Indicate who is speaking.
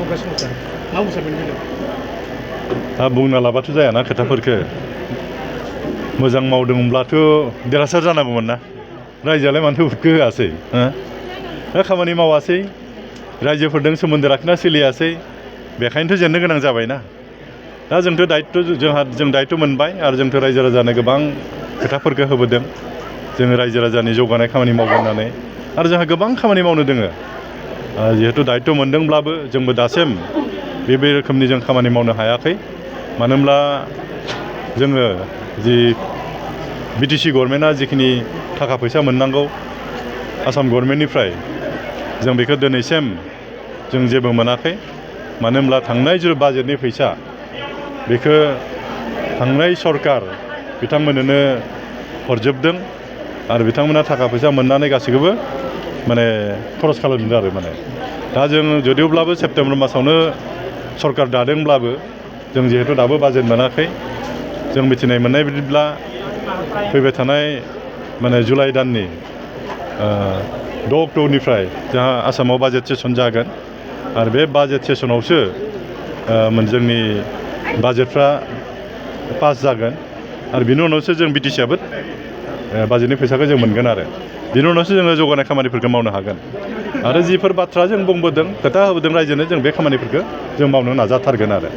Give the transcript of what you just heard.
Speaker 1: नुगासिनो दं मा बुंसार बेनि बेलायाव
Speaker 2: दा बुंना लाबाथ' जायाना खोथाफोरखो मोजां मावदोंब्लाथ' देरहासार जानांगौमोन ना रायजोआलाय मानोथो भटखौ होआसै दा खामानि मावासै रायजोफोरजों सोमोन्दो लाखिना सोलियासै बेखायनोथ' जेननो गोनां जाबायना दा जों दायित्व मोनबाय आरो जोंथ' रायजो राजानो गोबां खोथाफोरखौ होबोदों जोङो रायजो राजानि जौगानाय खामानि मावगोन होननानै आरो जोंहा गोबां खामानि मावनो दोङो जिहेतु दायित्व मोनदोंब्लाबो जोंबो दासिम बे रोखोमनि जों खामानि मावनो हायाखै मानो होनब्ला जोङो जि बिटिसि गभर्नमेन्टआ जिखिनि थाखा फैसा मोननांगौ आसाम गभर्नमेन्टनिफ्राय जों बेखौ दिनैसिम जों जेबो मोनाखै मानो होनब्ला थांनाय जिथु बाजेटनि फैसा बेखौ थांनाय सरकार बिथांमोननो हरजोबदों आरो बिथांमोना थाखा फैसा मोननानै गासैखौबो माने खरस खालामजोबदों आरो माने दा जों जुदिब्लाबो सेप्तेम्बर मासावनो सरकार दादोंब्लाबो जों जिहेतु दाबो बाजेट मोनाखै जों मिथिनाय मोननाय बायदिब्ला फैबाय थानाय माने जुलाइ दाननि 6 अक्ट'निफ्राय जोंहा आसामाव बाजेट सेसन जागोन आरो बे बाजेट सेसनावसो जोंनि बाजेटफ्रा पास जागोन आरो बिनि उनावसो जों बिटिसिआबो बाजेटनि फैसाखौ जों मोनगोन आरो बिनि उनावसो जोङो जौगानाय खामानिफोरखौ मावनो हागोन आरो जिफोर बाथ्रा जों बुंबोदों खोथा होबोदों रायजोनो जों बे खामानिफोरखौ जों मावनो नाजाथारगोन आरो